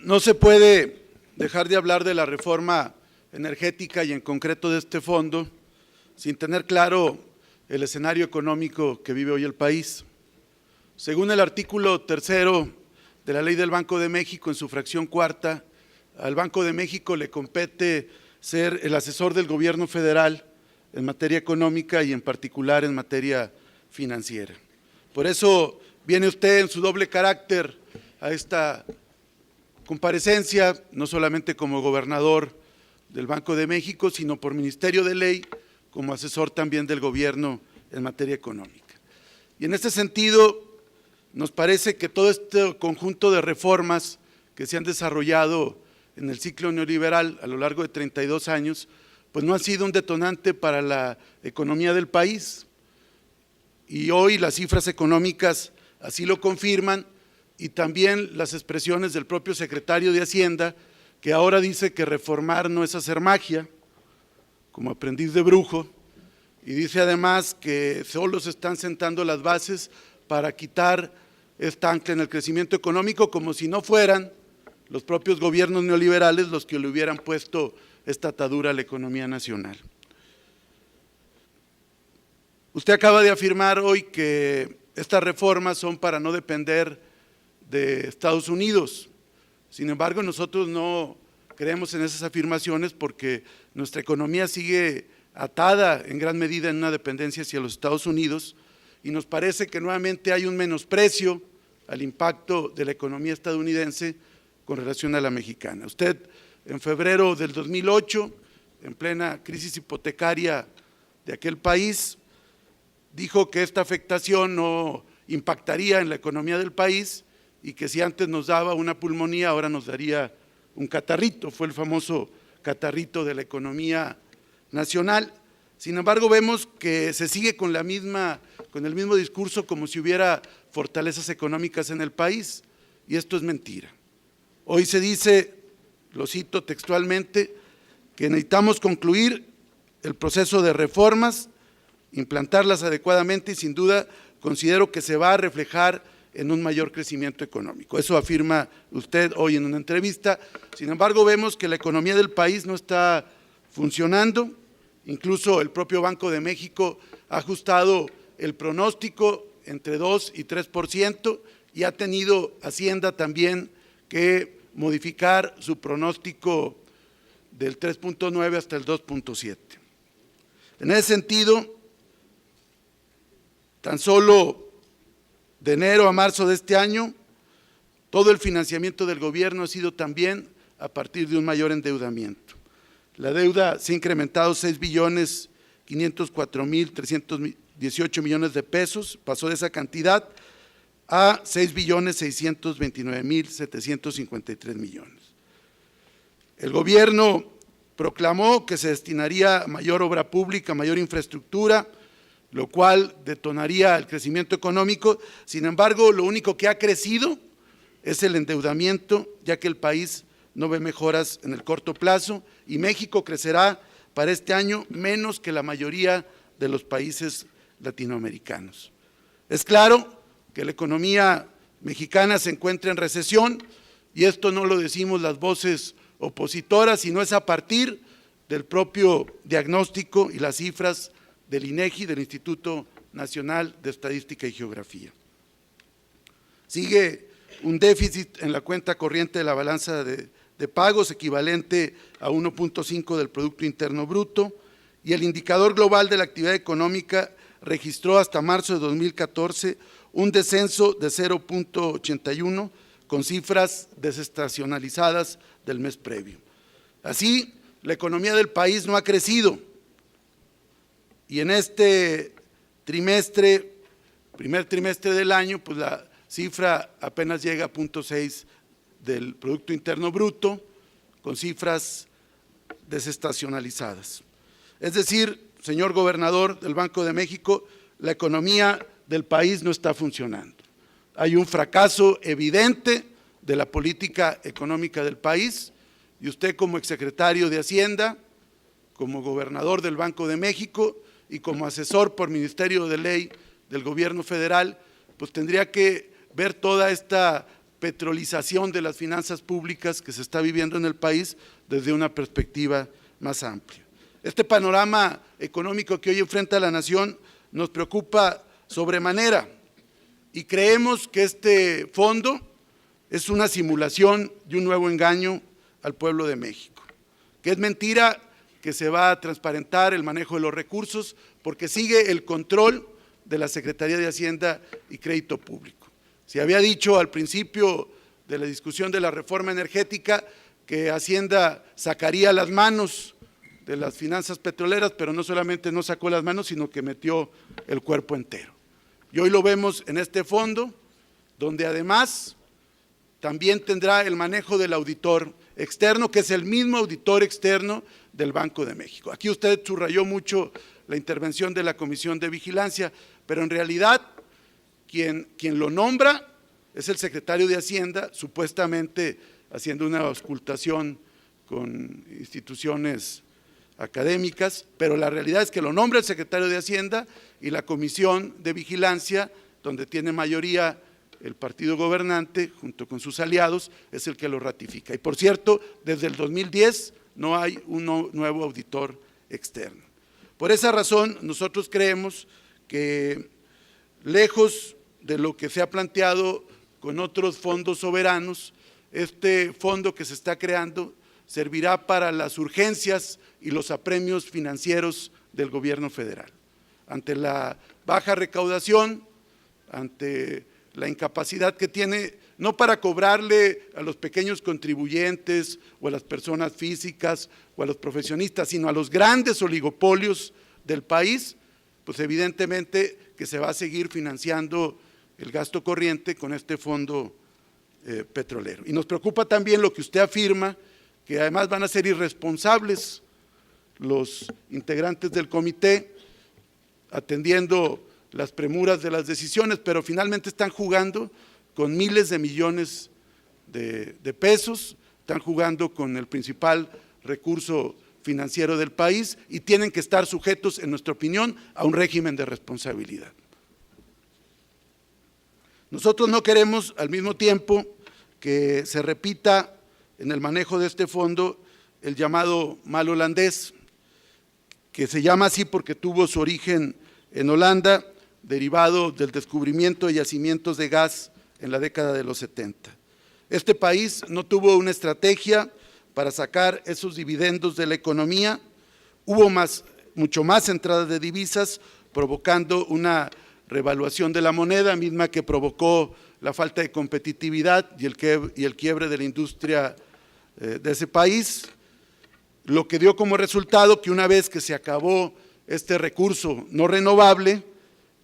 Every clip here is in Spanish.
No se puede dejar de hablar de la reforma energética y en concreto de este fondo sin tener claro el escenario económico que vive hoy el país. Según el artículo 3 de la Ley del Banco de México, en su fracción cuarta, al Banco de México le compete ser el asesor del gobierno federal en materia económica y en particular en materia financiera. Por eso viene usted en su doble carácter a esta comparecencia, no solamente como gobernador del Banco de México, sino por Ministerio de Ley, como asesor también del gobierno en materia económica. Y en este sentido, nos parece que todo este conjunto de reformas que se han desarrollado en el ciclo neoliberal a lo largo de 32 años, pues no ha sido un detonante para la economía del país. Y hoy las cifras económicas así lo confirman, y también las expresiones del propio secretario de Hacienda, que ahora dice que reformar no es hacer magia, como aprendiz de brujo, y dice además que solo se están sentando las bases para quitar esta ancla en el crecimiento económico, como si no fueran los propios gobiernos neoliberales los que le hubieran puesto esta atadura a la economía nacional. Usted acaba de afirmar hoy que estas reformas son para no depender de Estados Unidos. Sin embargo, nosotros no creemos en esas afirmaciones porque nuestra economía sigue atada en gran medida en una dependencia hacia los Estados Unidos, y nos parece que nuevamente hay un menosprecio al impacto de la economía estadounidense con relación a la mexicana. Usted en febrero del 2008, en plena crisis hipotecaria de aquel país, dijo que esta afectación no impactaría en la economía del país y que si antes nos daba una pulmonía, ahora nos daría un catarrito. Fue el famoso catarrito de la economía nacional. Sin embargo, vemos que se sigue con el mismo discurso como si hubiera fortalezas económicas en el país, y esto es mentira. Hoy se dice, lo cito textualmente, que necesitamos concluir el proceso de reformas, implantarlas adecuadamente y sin duda considero que se va a reflejar en un mayor crecimiento económico. Eso afirma usted hoy en una entrevista. Sin embargo, vemos que la economía del país no está funcionando. Incluso el propio Banco de México ha ajustado el pronóstico entre 2 y 3% y ha tenido Hacienda también que modificar su pronóstico del 3.9 hasta el 2.7. En ese sentido, tan solo de enero a marzo de este año, todo el financiamiento del gobierno ha sido también a partir de un mayor endeudamiento. La deuda se ha incrementado 6.504.318 millones de pesos, pasó de esa cantidad a 6.629.753 millones. El gobierno proclamó que se destinaría a mayor obra pública, mayor infraestructura, lo cual detonaría el crecimiento económico. Sin embargo, lo único que ha crecido es el endeudamiento, ya que el país no ve mejoras en el corto plazo y México crecerá para este año menos que la mayoría de los países latinoamericanos. Es claro que la economía mexicana se encuentra en recesión, y esto no lo decimos las voces opositoras, sino es a partir del propio diagnóstico y las cifras del INEGI, del Instituto Nacional de Estadística y Geografía. Sigue un déficit en la cuenta corriente de la balanza de pagos equivalente a 1.5 del Producto Interno Bruto, y el indicador global de la actividad económica registró hasta marzo de 2014 un descenso de 0.81 con cifras desestacionalizadas del mes previo. Así, la economía del país no ha crecido, y en este trimestre, primer trimestre del año, pues la cifra apenas llega a 0.6 del Producto Interno Bruto, con cifras desestacionalizadas. Es decir, señor gobernador del Banco de México, la economía del país no está funcionando. Hay un fracaso evidente de la política económica del país, y usted como exsecretario de Hacienda, como gobernador del Banco de México y como asesor por Ministerio de Ley del Gobierno Federal, pues tendría que ver toda esta petrolización de las finanzas públicas que se está viviendo en el país desde una perspectiva más amplia. Este panorama económico que hoy enfrenta la nación nos preocupa sobremanera y creemos que este fondo es una simulación y un nuevo engaño al pueblo de México, que es mentira que se va a transparentar el manejo de los recursos porque sigue el control de la Secretaría de Hacienda y Crédito Público. Se había dicho al principio de la discusión de la reforma energética que Hacienda sacaría las manos de las finanzas petroleras, pero no solamente no sacó las manos, sino que metió el cuerpo entero. Y hoy lo vemos en este fondo, donde además también tendrá el manejo del auditor externo, que es el mismo auditor externo del Banco de México. Aquí usted subrayó mucho la intervención de la Comisión de Vigilancia, pero en realidad quien lo nombra es el secretario de Hacienda, supuestamente haciendo una auscultación con instituciones académicas, pero la realidad es que lo nombra el secretario de Hacienda y la Comisión de Vigilancia, donde tiene mayoría el partido gobernante, junto con sus aliados, es el que lo ratifica. Y por cierto, desde el 2010 no hay un nuevo auditor externo. Por esa razón, nosotros creemos que, lejos de lo que se ha planteado con otros fondos soberanos, este fondo que se está creando servirá para las urgencias y los apremios financieros del gobierno federal. Ante la baja recaudación, ante la incapacidad que tiene, no para cobrarle a los pequeños contribuyentes o a las personas físicas o a los profesionistas, sino a los grandes oligopolios del país, pues evidentemente que se va a seguir financiando el gasto corriente con este fondo petrolero. Y nos preocupa también lo que usted afirma, que además van a ser irresponsables los integrantes del comité, atendiendo las premuras de las decisiones, pero finalmente están jugando con miles de millones de pesos, están jugando con el principal recurso financiero del país y tienen que estar sujetos, en nuestra opinión, a un régimen de responsabilidad. Nosotros no queremos al mismo tiempo que se repita en el manejo de este fondo el llamado mal holandés, que se llama así porque tuvo su origen en Holanda, derivado del descubrimiento de yacimientos de gas en la década de los 70. Este país no tuvo una estrategia para sacar esos dividendos de la economía, hubo mucho más entradas de divisas, provocando una revaluación de la moneda, misma que provocó la falta de competitividad y el quiebre de la industria de ese país, lo que dio como resultado que una vez que se acabó este recurso no renovable,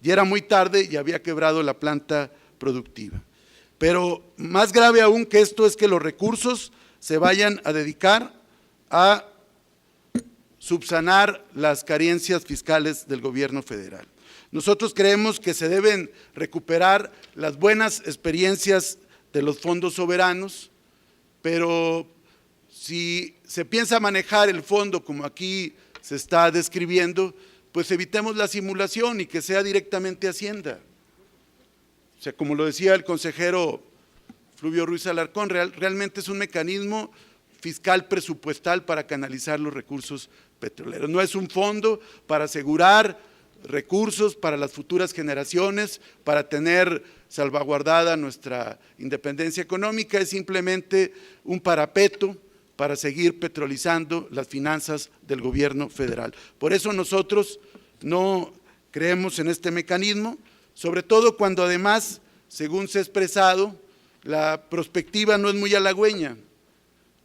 ya era muy tarde y había quebrado la planta productiva. Pero más grave aún que esto es que los recursos se vayan a dedicar a subsanar las carencias fiscales del gobierno federal. Nosotros creemos que se deben recuperar las buenas experiencias de los fondos soberanos, pero si se piensa manejar el fondo como aquí se está describiendo, pues evitemos la simulación y que sea directamente Hacienda. O sea, como lo decía el consejero Fluvio Ruiz Alarcón, realmente es un mecanismo fiscal presupuestal para canalizar los recursos petroleros. No es un fondo para asegurar recursos para las futuras generaciones, para tener salvaguardada nuestra independencia económica, es simplemente un parapeto para seguir petrolizando las finanzas del gobierno federal. Por eso nosotros no creemos en este mecanismo, sobre todo cuando además, según se ha expresado, la perspectiva no es muy halagüeña.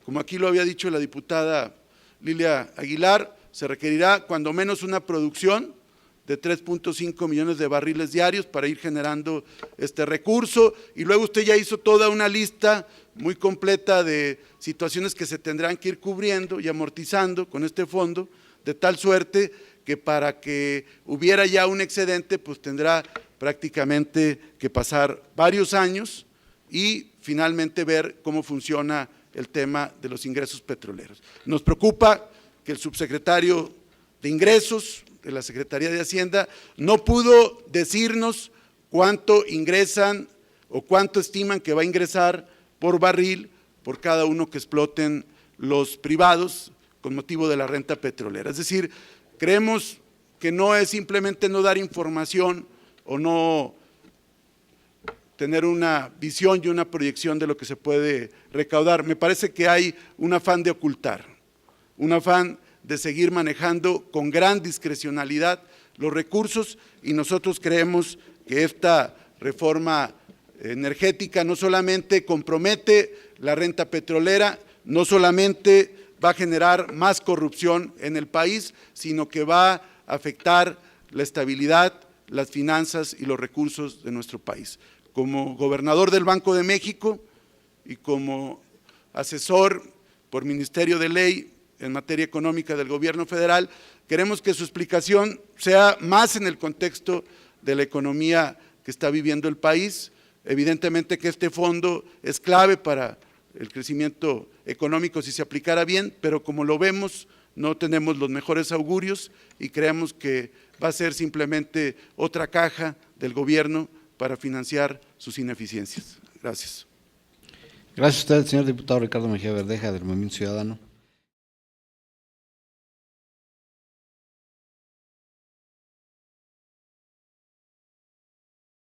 Como aquí lo había dicho la diputada Lilia Aguilar, se requerirá cuando menos una producción de 3.5 millones de barriles diarios para ir generando este recurso, y luego usted ya hizo toda una lista muy completa de situaciones que se tendrán que ir cubriendo y amortizando con este fondo, de tal suerte que para que hubiera ya un excedente, pues tendrá prácticamente que pasar varios años y finalmente ver cómo funciona el tema de los ingresos petroleros. Nos preocupa que el subsecretario de Ingresos de la Secretaría de Hacienda no pudo decirnos cuánto ingresan o cuánto estiman que va a ingresar por barril por cada uno que exploten los privados con motivo de la renta petrolera. Es decir, creemos que no es simplemente no dar información o no tener una visión y una proyección de lo que se puede recaudar. Me parece que hay un afán de ocultar, un afán de seguir manejando con gran discrecionalidad los recursos, y nosotros creemos que esta reforma energética no solamente compromete la renta petrolera, no solamente va a generar más corrupción en el país, sino que va a afectar la estabilidad, las finanzas y los recursos de nuestro país. Como gobernador del Banco de México y como asesor por Ministerio de Ley en materia económica del Gobierno federal, queremos que su explicación sea más en el contexto de la economía que está viviendo el país. Evidentemente que este fondo es clave para el crecimiento económico si se aplicara bien, pero como lo vemos, no tenemos los mejores augurios y creemos que va a ser simplemente otra caja del gobierno para financiar sus ineficiencias. Gracias. Gracias a usted, señor diputado Ricardo Mejía Verdeja, del Movimiento Ciudadano.